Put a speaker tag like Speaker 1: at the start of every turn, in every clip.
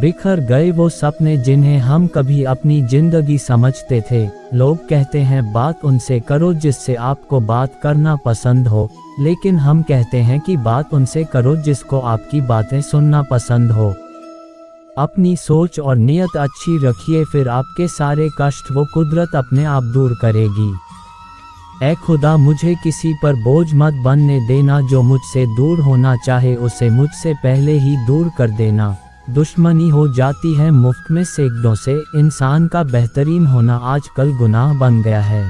Speaker 1: बिखर गए वो सपने जिन्हें हम कभी अपनी जिंदगी समझते थे। लोग कहते हैं बात उनसे करो जिससे आपको बात करना पसंद हो, लेकिन हम कहते हैं कि बात उनसे करो जिसको आपकी बातें सुनना पसंद हो। अपनी सोच और नियत अच्छी रखिए, फिर आपके सारे कष्ट वो कुदरत अपने आप दूर करेगी। ऐ खुदा मुझे किसी पर बोझ मत बनने देना, जो मुझसे दूर होना चाहे उसे मुझसे पहले ही दूर कर देना। दुश्मनी हो जाती है मुफ्त में सैकड़ों से, इंसान का बेहतरीन होना आजकल गुनाह बन गया है।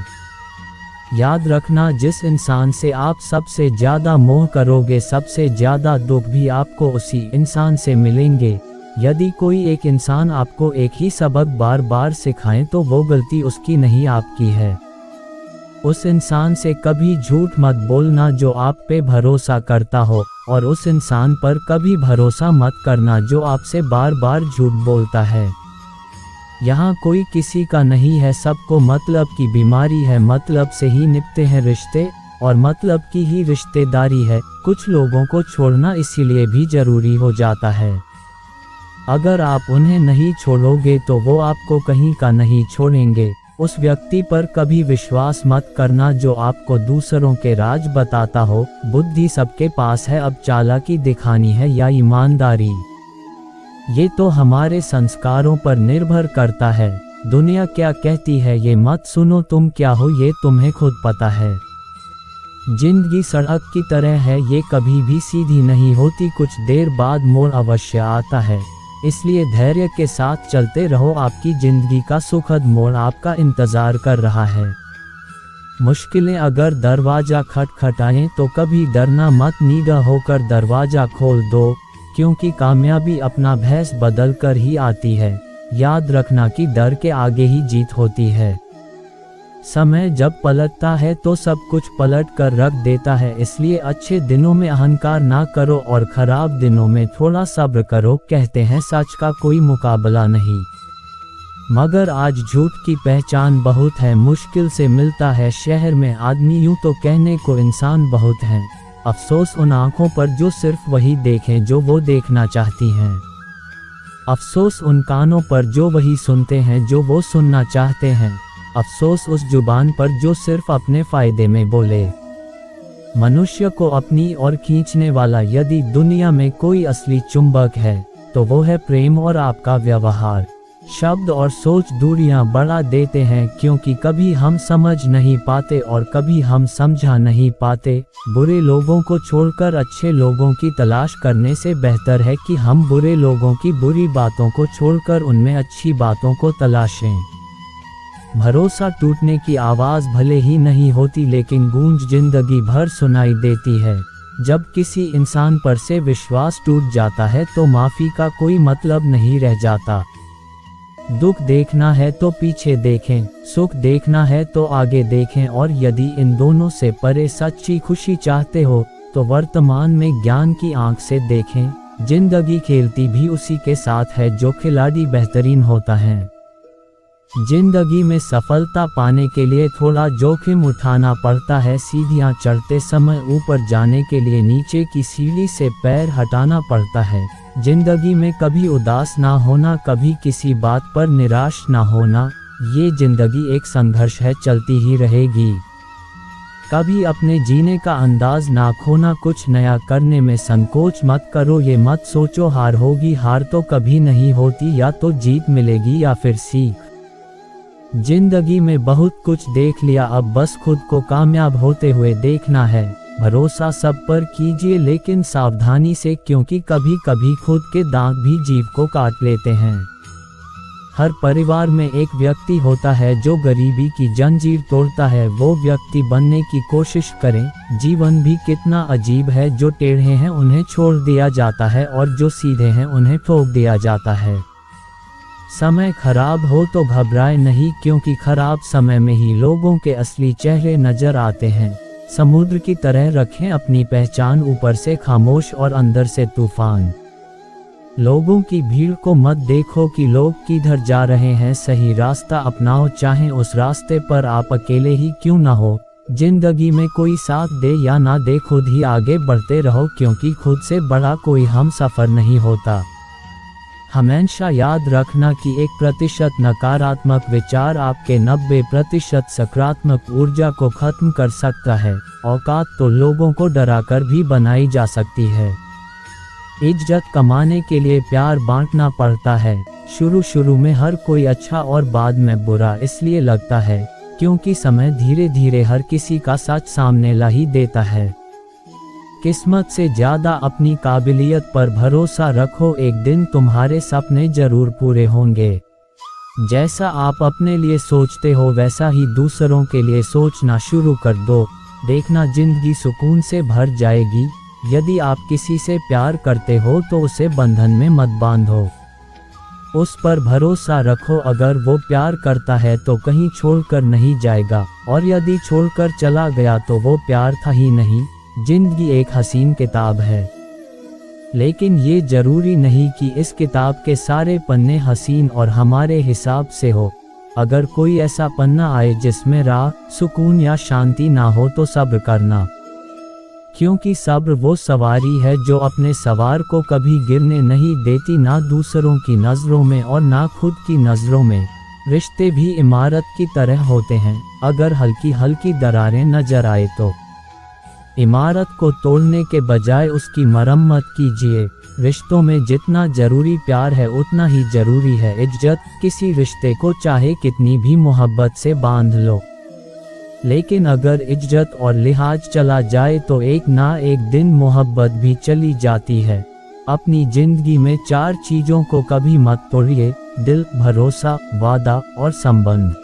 Speaker 1: याद रखना, जिस इंसान से आप सबसे ज़्यादा मोह करोगे सबसे ज़्यादा दुख भी आपको उसी इंसान से मिलेंगे। यदि कोई एक इंसान आपको एक ही सबक बार बार सिखाए तो वो गलती उसकी नहीं आपकी है। उस इंसान से कभी झूठ मत बोलना जो आप पे भरोसा करता हो, और उस इंसान पर कभी भरोसा मत करना जो आपसे बार बार झूठ बोलता है। यहाँ कोई किसी का नहीं है, सबको मतलब की बीमारी है, मतलब से ही निपटे हैं रिश्ते और मतलब की ही रिश्तेदारी है। कुछ लोगों को छोड़ना इसीलिए भी जरूरी हो जाता है। अगर आप उन्हें नहीं छोड़ोगे तो वो आपको कहीं का नहीं छोड़ेंगे। उस व्यक्ति पर कभी विश्वास मत करना जो आपको दूसरों के राज बताता हो। बुद्धि सबके पास है, अब चालाकी दिखानी है या ईमानदारी, ये तो हमारे संस्कारों पर निर्भर करता है। दुनिया क्या कहती है ये मत सुनो, तुम क्या हो ये तुम्हें खुद पता है। जिंदगी सड़क की तरह है, ये कभी भी सीधी नहीं होती, कुछ देर बाद मोड़ अवश्य आता है। इसलिए धैर्य के साथ चलते रहो, आपकी जिंदगी का सुखद मोड़ आपका इंतजार कर रहा है। मुश्किलें अगर दरवाजा खटखटाएं तो कभी डरना मत, निडर होकर दरवाजा खोल दो, क्योंकि कामयाबी अपना भेष बदल कर ही आती है। याद रखना कि डर के आगे ही जीत होती है। समय जब पलटता है तो सब कुछ पलट कर रख देता है, इसलिए अच्छे दिनों में अहंकार ना करो और खराब दिनों में थोड़ा सब्र करो। कहते हैं सच का कोई मुकाबला नहीं, मगर आज झूठ की पहचान बहुत है। मुश्किल से मिलता है शहर में आदमी, यूं तो कहने को इंसान बहुत हैं। अफसोस उन आँखों पर जो सिर्फ वही देखें जो वो देखना चाहती हैं। अफसोस उन कानों पर जो वही सुनते हैं जो वो सुनना चाहते हैं। अफसोस उस जुबान पर जो सिर्फ अपने फायदे में बोले। मनुष्य को अपनी ओर खींचने वाला यदि दुनिया में कोई असली चुंबक है तो वो है प्रेम और आपका व्यवहार। शब्द और सोच दूरियां बढ़ा देते हैं, क्योंकि कभी हम समझ नहीं पाते और कभी हम समझा नहीं पाते। बुरे लोगों को छोड़कर अच्छे लोगों की तलाश करने से बेहतर है कि हम बुरे लोगों की बुरी बातों को छोड़कर उनमें अच्छी बातों को तलाशें। भरोसा टूटने की आवाज़ भले ही नहीं होती, लेकिन गूंज जिंदगी भर सुनाई देती है। जब किसी इंसान पर से विश्वास टूट जाता है तो माफ़ी का कोई मतलब नहीं रह जाता। दुख देखना है तो पीछे देखें, सुख देखना है तो आगे देखें, और यदि इन दोनों से परे सच्ची खुशी चाहते हो तो वर्तमान में ज्ञान की आंख से देखें। जिंदगी खेलती भी उसी के साथ है जो खिलाड़ी बेहतरीन होता है। जिंदगी में सफलता पाने के लिए थोड़ा जोखिम उठाना पड़ता है। सीढ़ियां चढ़ते समय ऊपर जाने के लिए नीचे की सीढ़ी से पैर हटाना पड़ता है। जिंदगी में कभी उदास ना होना, कभी किसी बात पर निराश ना होना, ये जिंदगी एक संघर्ष है, चलती ही रहेगी। कभी अपने जीने का अंदाज ना खोना, कुछ नया करने में संकोच मत करो। ये मत सोचो हार होगी, हार तो कभी नहीं होती, या तो जीत मिलेगी या फिर सीख। जिंदगी में बहुत कुछ देख लिया, अब बस खुद को कामयाब होते हुए देखना है। भरोसा सब पर कीजिए लेकिन सावधानी से, क्योंकि कभी कभी खुद के दांत भी जीभ को काट लेते हैं। हर परिवार में एक व्यक्ति होता है जो गरीबी की जंजीर तोड़ता है। वो व्यक्ति बनने की कोशिश करें। जीवन भी कितना अजीब है, जो टेढ़े हैं उन्हें छोड़ दिया जाता है और जो सीधे हैं उन्हें ठोक दिया जाता है। समय खराब हो तो घबराए नहीं, क्योंकि खराब समय में ही लोगों के असली चेहरे नजर आते हैं। समुद्र की तरह रखें अपनी पहचान, ऊपर से खामोश और अंदर से तूफान। लोगों की भीड़ को मत देखो कि लोग किधर जा रहे हैं, सही रास्ता अपनाओ, चाहे उस रास्ते पर आप अकेले ही क्यों ना हो। जिंदगी में कोई साथ दे या ना दे, खुद ही आगे बढ़ते रहो, क्योंकि खुद से बड़ा कोई हम सफर नहीं होता। हमेशा याद रखना कि 1% नकारात्मक विचार आपके 90% सकारात्मक ऊर्जा को खत्म कर सकता है। औकात तो लोगों को डराकर भी बनाई जा सकती है। इज्जत कमाने के लिए प्यार बांटना पड़ता है। शुरू में हर कोई अच्छा और बाद में बुरा इसलिए लगता है क्योंकि समय धीरे धीरे हर किसी का सच सामने ला ही देता है। किस्मत से ज़्यादा अपनी काबिलियत पर भरोसा रखो, एक दिन तुम्हारे सपने जरूर पूरे होंगे। जैसा आप अपने लिए सोचते हो वैसा ही दूसरों के लिए सोचना शुरू कर दो, देखना जिंदगी सुकून से भर जाएगी। यदि आप किसी से प्यार करते हो तो उसे बंधन में मत बांधो, उस पर भरोसा रखो। अगर वो प्यार करता है तो कहीं छोड़कर नहीं जाएगा, और यदि छोड़कर चला गया तो वो प्यार था ही नहीं। जिंदगी एक हसीन किताब है, लेकिन ये जरूरी नहीं कि इस किताब के सारे पन्ने हसीन और हमारे हिसाब से हो। अगर कोई ऐसा पन्ना आए जिसमें राह, सुकून या शांति ना हो तो सब्र करना, क्योंकि सब्र वो सवारी है जो अपने सवार को कभी गिरने नहीं देती, ना दूसरों की नज़रों में और ना खुद की नज़रों में। रिश्ते भी इमारत की तरह होते हैं, अगर हल्की हल्की दरारें नजर आए तो इमारत को तोड़ने के बजाय उसकी मरम्मत कीजिए। रिश्तों में जितना जरूरी प्यार है उतना ही जरूरी है इज्जत। किसी रिश्ते को चाहे कितनी भी मोहब्बत से बांध लो, लेकिन अगर इज्जत और लिहाज चला जाए तो एक ना एक दिन मोहब्बत भी चली जाती है। अपनी जिंदगी में 4 चीज़ों को कभी मत तोड़िए: दिल, भरोसा, वादा और संबंध।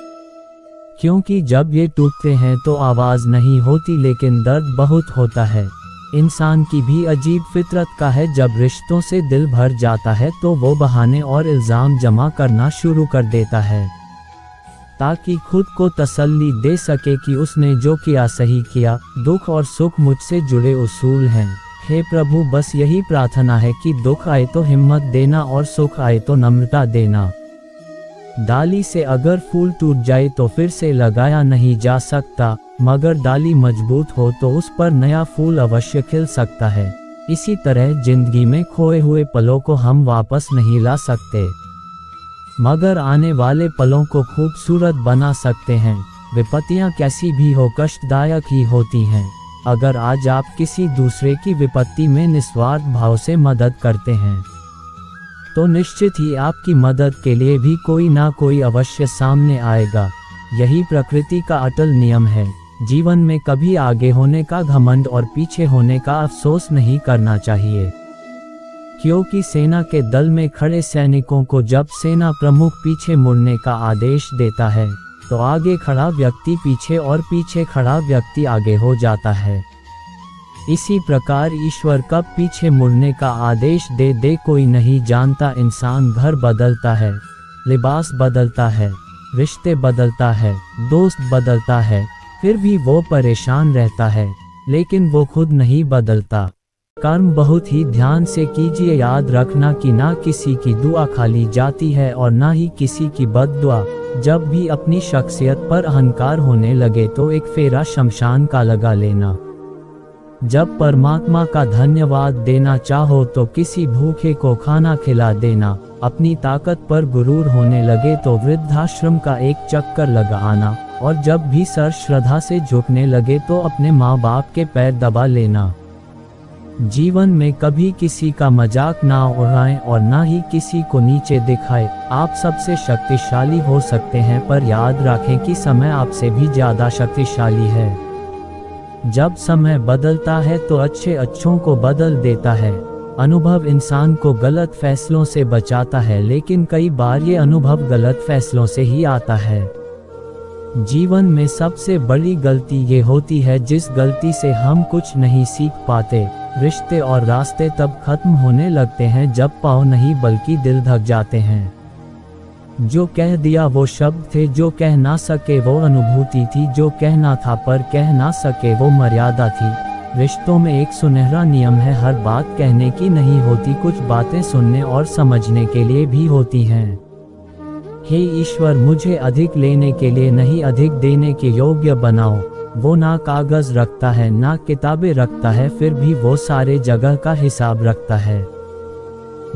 Speaker 1: क्योंकि जब ये टूटते हैं तो आवाज़ नहीं होती लेकिन दर्द बहुत होता है। इंसान की भी अजीब फितरत का है, जब रिश्तों से दिल भर जाता है तो वो बहाने और इल्ज़ाम जमा करना शुरू कर देता है ताकि खुद को तसल्ली दे सके कि उसने जो किया सही किया। दुख और सुख मुझसे जुड़े उसूल हैं। हे प्रभु, बस यही प्रार्थना है कि दुख आए तो हिम्मत देना और सुख आए तो नम्रता देना। डाली से अगर फूल टूट जाए तो फिर से लगाया नहीं जा सकता, मगर डाली मजबूत हो तो उस पर नया फूल अवश्य खिल सकता है। इसी तरह जिंदगी में खोए हुए पलों को हम वापस नहीं ला सकते, मगर आने वाले पलों को खूबसूरत बना सकते हैं। विपत्तियां कैसी भी हो कष्टदायक ही होती हैं। अगर आज आप किसी दूसरे की विपत्ति में निस्वार्थ भाव से मदद करते हैं तो निश्चित ही आपकी मदद के लिए भी कोई ना कोई अवश्य सामने आएगा। यही प्रकृति का अटल नियम है। जीवन में कभी आगे होने का घमंड और पीछे होने का अफसोस नहीं करना चाहिए, क्योंकि सेना के दल में खड़े सैनिकों को जब सेना प्रमुख पीछे मुड़ने का आदेश देता है तो आगे खड़ा व्यक्ति पीछे और पीछे खड़ा व्यक्ति आगे हो जाता है। इसी प्रकार ईश्वर कब पीछे मुड़ने का आदेश दे दे कोई नहीं जानता। इंसान घर बदलता है, लिबास बदलता है, रिश्ते बदलता है, दोस्त बदलता है, फिर भी वो परेशान रहता है, लेकिन वो खुद नहीं बदलता। कर्म बहुत ही ध्यान से कीजिए। याद रखना कि ना किसी की दुआ खाली जाती है और ना ही किसी की बद्दुआ। जब भी अपनी शख्सियत पर अहंकार होने लगे तो एक फेरा शमशान का लगा लेना। जब परमात्मा का धन्यवाद देना चाहो तो किसी भूखे को खाना खिला देना। अपनी ताकत पर गुरूर होने लगे तो वृद्धाश्रम का एक चक्कर लगा आना। और जब भी सर श्रद्धा से झुकने लगे तो अपने माँ बाप के पैर दबा लेना। जीवन में कभी किसी का मजाक ना उड़ाएं और ना ही किसी को नीचे दिखाएं। आप सबसे शक्तिशाली हो सकते हैं, पर याद रखें कि समय आपसे भी ज़्यादा शक्तिशाली है। जब समय बदलता है तो अच्छों को बदल देता है। अनुभव इंसान को गलत फैसलों से बचाता है, लेकिन कई बार ये अनुभव गलत फैसलों से ही आता है। जीवन में सबसे बड़ी गलती ये होती है जिस गलती से हम कुछ नहीं सीख पाते। रिश्ते और रास्ते तब खत्म होने लगते हैं जब पाँव नहीं बल्कि दिल धक जाते हैं। जो कह दिया वो शब्द थे, जो कह ना सके वो अनुभूति थी, जो कहना था पर कह ना सके वो मर्यादा थी। रिश्तों में एक सुनहरा नियम है, हर बात कहने की नहीं होती, कुछ बातें सुनने और समझने के लिए भी होती हैं। हे ईश्वर, मुझे अधिक लेने के लिए नहीं अधिक देने के योग्य बनाओ। वो ना कागज रखता है ना किताबें रखता है, फिर भी वो सारे जगह का हिसाब रखता है।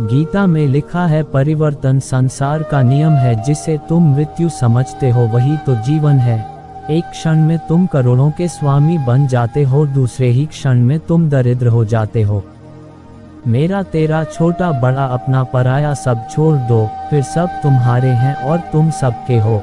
Speaker 1: गीता में लिखा है, परिवर्तन संसार का नियम है, जिसे तुम मृत्यु समझते हो वही तो जीवन है। एक क्षण में तुम करोड़ों के स्वामी बन जाते हो, दूसरे ही क्षण में तुम दरिद्र हो जाते हो। मेरा तेरा, छोटा बड़ा अपना पराया सब छोड़ दो, फिर सब तुम्हारे हैं और तुम सबके हो।